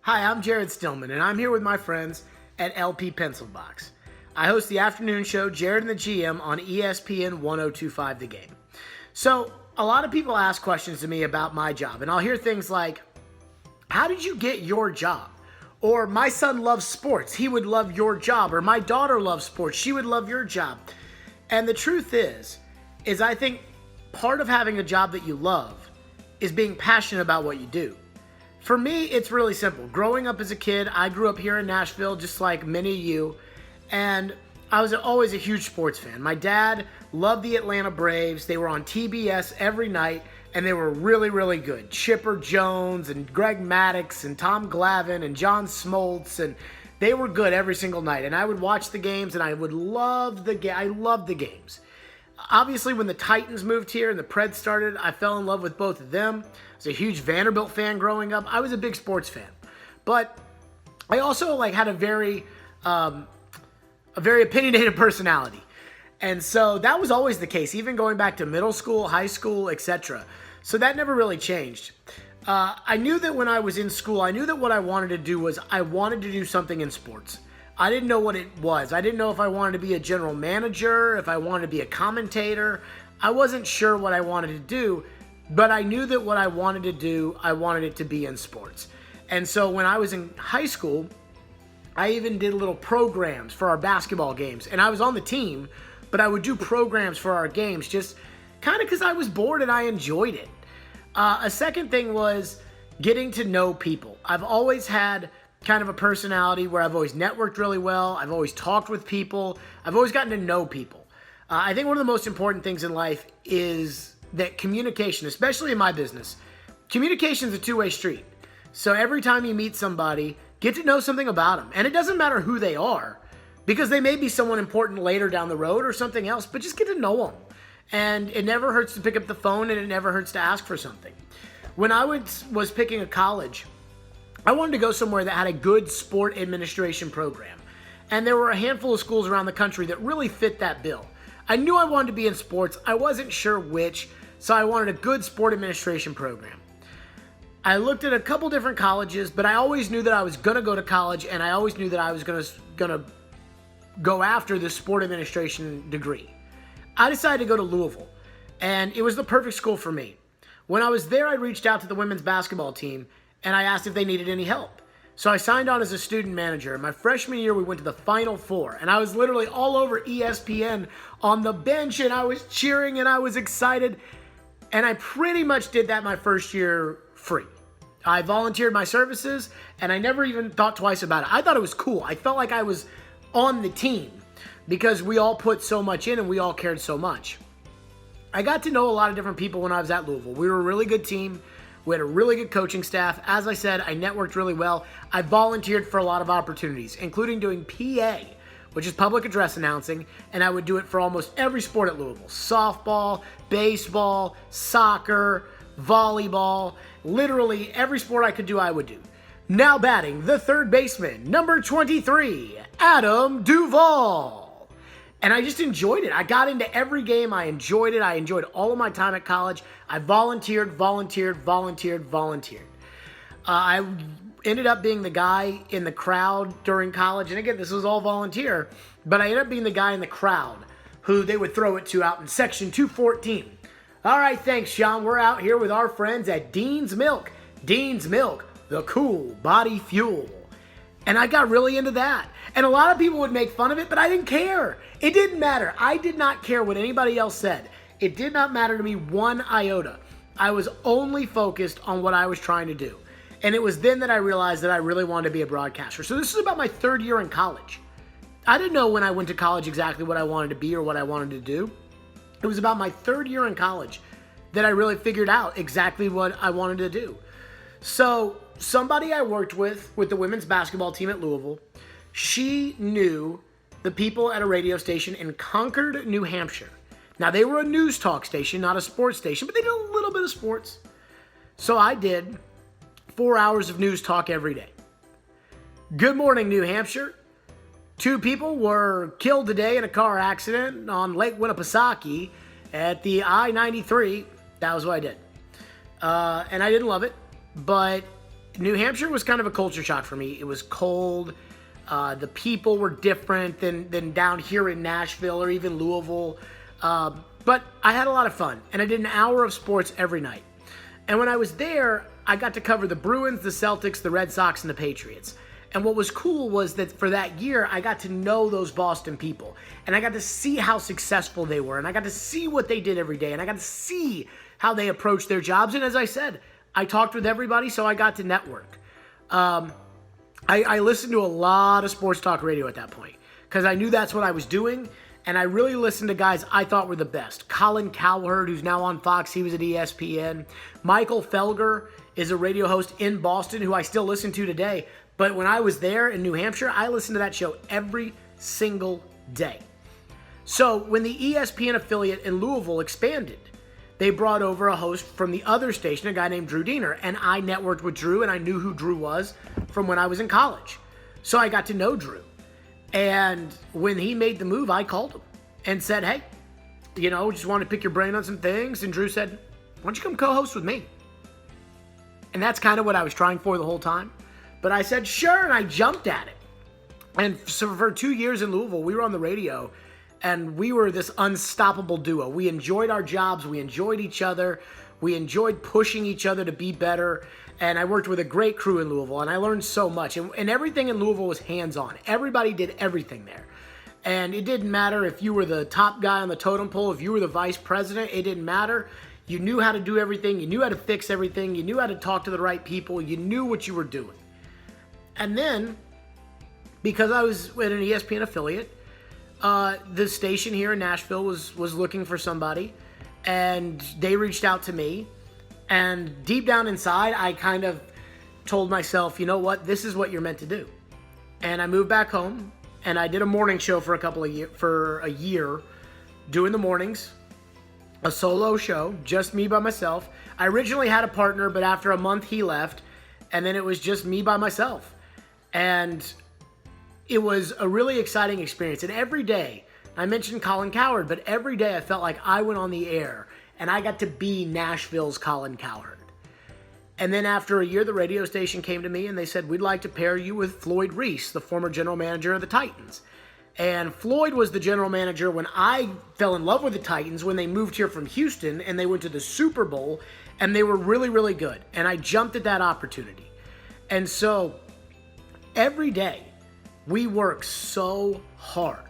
Hi, I'm Jared Stillman, and I'm here with my friends at LP Pencil Box. I host the afternoon show, Jared and the GM, on ESPN 1025 The Game. So, a lot of people ask questions to me about my job, and I'll hear things like, how did you get your job? Or, my son loves sports, he would love your job. Or, my daughter loves sports, she would love your job. And the truth is I think part of having a job that you love is being passionate about what you do. For me, it's really simple. Growing up as a kid, I grew up here in Nashville, just like many of you, and I was always a huge sports fan. My dad loved the Atlanta Braves. They were on TBS every night, and they were really, really good. Chipper Jones and Greg Maddux and Tom Glavine and John Smoltz, and they were good every single night. And I would watch the games, and I would love the game. I loved the games. Obviously, when the Titans moved here and the Preds started, I fell in love with both of them. I was a huge Vanderbilt fan growing up. I was a big sports fan. But I also had a very opinionated personality. And so that was always the case, even going back to middle school, high school, etc. So that never really changed. I knew that when I was in school, I knew that what I wanted to do was I wanted to do something in sports. I didn't know what it was. I didn't know if I wanted to be a general manager, if I wanted to be a commentator. I wasn't sure what I wanted to do, but I knew that what I wanted to do, I wanted it to be in sports. And so when I was in high school, I even did little programs for our basketball games. And I was on the team, but I would do programs for our games just kind of because I was bored and I enjoyed it. A second thing was getting to know people. I've always had kind of a personality where I've always networked really well. I've always talked with people. I've always gotten to know people. I think one of the most important things in life is that communication, especially in my business, communication is a two-way street. So every time you meet somebody, get to know something about them. And it doesn't matter who they are, because they may be someone important later down the road or something else, but just get to know them. And it never hurts to pick up the phone, and it never hurts to ask for something. When I was picking a college, I wanted to go somewhere that had a good sport administration program. And there were a handful of schools around the country that really fit that bill. I knew I wanted to be in sports. I wasn't sure which, so I wanted a good sport administration program. I looked at a couple different colleges, but I always knew that I was going to go to college, and I always knew that I was going to go after the sport administration degree. I decided to go to Louisville, and it was the perfect school for me. When I was there, I reached out to the women's basketball team, and I asked if they needed any help. So I signed on as a student manager. My freshman year, we went to the Final Four, and I was literally all over ESPN on the bench, and I was cheering, and I was excited, and I pretty much did that my first year free. I volunteered my services, and I never even thought twice about it. I thought it was cool. I felt like I was on the team because we all put so much in, and we all cared so much. I got to know a lot of different people when I was at Louisville. We were a really good team. We had a really good coaching staff. As I said, I networked really well. I volunteered for a lot of opportunities, including doing PA, which is public address announcing, and I would do it for almost every sport at Louisville. Softball, baseball, soccer, volleyball, literally every sport I could do, I would do. Now batting, the third baseman, number 23, Adam Duvall. And I just enjoyed it. I got into every game. I enjoyed it. I enjoyed all of my time at college. I volunteered. I ended up being the guy in the crowd during college. And again, this was all volunteer. But I ended up being the guy in the crowd who they would throw it to out in section 214. All right, thanks, Sean. We're out here with our friends at Dean's Milk. Dean's Milk, the cool body fuel. And I got really into that. And a lot of people would make fun of it, but I didn't care. It didn't matter. I did not care what anybody else said. It did not matter to me one iota. I was only focused on what I was trying to do. And it was then that I realized that I really wanted to be a broadcaster. So this is about my third year in college. I didn't know when I went to college exactly what I wanted to be or what I wanted to do. It was about my third year in college that I really figured out exactly what I wanted to do. So somebody I worked with the women's basketball team at Louisville, she knew the people at a radio station in Concord, New Hampshire. Now, they were a news talk station, not a sports station, but they did a little bit of sports. So I did 4 hours of news talk every day. Good morning, New Hampshire. 2 people were killed today in a car accident on Lake Winnipesaukee at the I-93. That was what I did. And I didn't love it, but New Hampshire was kind of a culture shock for me. It was cold. The people were different than down here in Nashville or even Louisville. But I had a lot of fun, and I did an hour of sports every night. And when I was there, I got to cover the Bruins, the Celtics, the Red Sox, and the Patriots. And what was cool was that for that year, I got to know those Boston people. And I got to see how successful they were. And I got to see what they did every day. And I got to see how they approached their jobs. And as I said, I talked with everybody, so I got to network. I listened to a lot of sports talk radio at that point because I knew that's what I was doing. And I really listened to guys I thought were the best. Colin Cowherd, who's now on Fox, he was at ESPN. Michael Felger is a radio host in Boston who I still listen to today. But when I was there in New Hampshire, I listened to that show every single day. So when the ESPN affiliate in Louisville expanded, they brought over a host from the other station, a guy named Drew Diener. And I networked with Drew, and I knew who Drew was from when I was in college. So I got to know Drew. And when he made the move, I called him and said, hey, just want to pick your brain on some things. And Drew said, why don't you come co-host with me? And that's kind of what I was trying for the whole time. But I said, sure, and I jumped at it. And so for 2 years in Louisville, we were on the radio, and we were this unstoppable duo. We enjoyed our jobs. We enjoyed each other. We enjoyed pushing each other to be better. And I worked with a great crew in Louisville, and I learned so much. And everything in Louisville was hands-on. Everybody did everything there. And it didn't matter if you were the top guy on the totem pole, if you were the vice president, it didn't matter. You knew how to do everything. You knew how to fix everything. You knew how to talk to the right people. You knew what you were doing. And then, because I was at an ESPN affiliate, the station here in Nashville was looking for somebody, and they reached out to me. And deep down inside, I kind of told myself, you know what, this is what you're meant to do. And I moved back home, and I did a morning show for a year, doing the mornings, a solo show, just me by myself. I originally had a partner, but after a month, he left, and then it was just me by myself. And it was a really exciting experience. And every day, I mentioned Colin Cowherd, but every day I felt like I went on the air and I got to be Nashville's Colin Cowherd. And then after a year, the radio station came to me and they said, we'd like to pair you with Floyd Reese, the former general manager of the Titans. And Floyd was the general manager when I fell in love with the Titans when they moved here from Houston and they went to the Super Bowl, and they were really, really good. And I jumped at that opportunity. And so every day, we work so hard,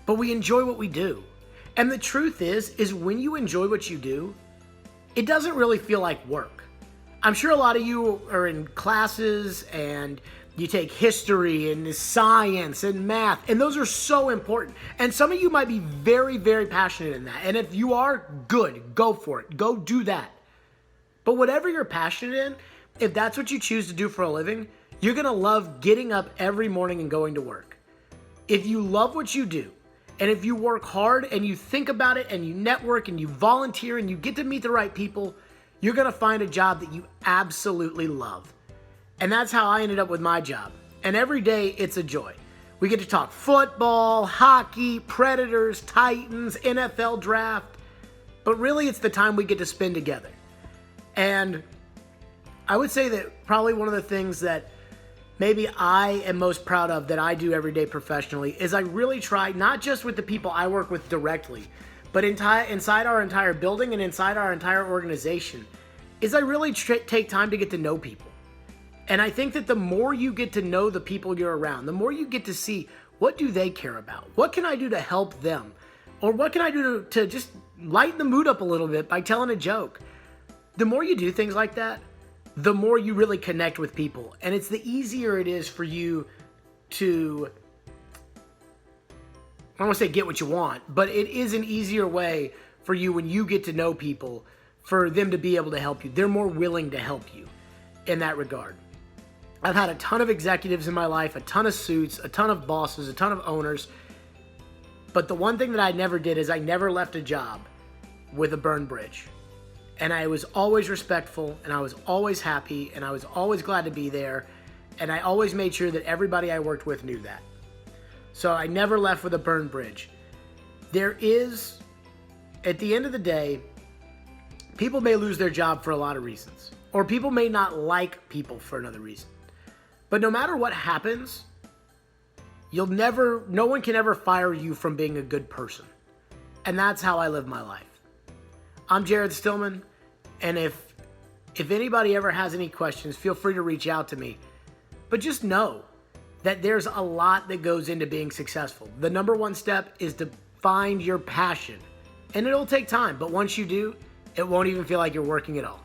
but we enjoy what we do. And the truth is when you enjoy what you do, it doesn't really feel like work. I'm sure a lot of you are in classes and you take history and science and math, and those are so important. And some of you might be very, very passionate in that. And if you are, good, go for it. Go do that. But whatever you're passionate in, if that's what you choose to do for a living, you're going to love getting up every morning and going to work. If you love what you do, and if you work hard and you think about it and you network and you volunteer and you get to meet the right people, you're going to find a job that you absolutely love. And that's how I ended up with my job. And every day it's a joy. We get to talk football, hockey, Predators, Titans, NFL draft. But really it's the time we get to spend together. And I would say that probably one of the things that maybe I am most proud of that I do every day professionally is I really try, not just with the people I work with directly, but inside our entire building and inside our entire organization, is I really take time to get to know people. And I think that the more you get to know the people you're around, the more you get to see what do they care about? What can I do to help them? Or what can I do to just lighten the mood up a little bit by telling a joke? The more you do things like that, the more you really connect with people. And it's the easier it is for you to, I don't want to say get what you want, but it is an easier way for you when you get to know people for them to be able to help you. They're more willing to help you in that regard. I've had a ton of executives in my life, a ton of suits, a ton of bosses, a ton of owners. But the one thing that I never did is I never left a job with a burned bridge. And I was always respectful, and I was always happy, and I was always glad to be there. And I always made sure that everybody I worked with knew that. So I never left with a burned bridge. There is, at the end of the day, People may lose their job for a lot of reasons, or people may not like people for another reason. But no matter what happens, no one can ever fire you from being a good person. And that's how I live my life. I'm Jared Stillman, and if anybody ever has any questions, feel free to reach out to me. But just know that there's a lot that goes into being successful. The number one step is to find your passion. And it'll take time, but once you do, it won't even feel like you're working at all.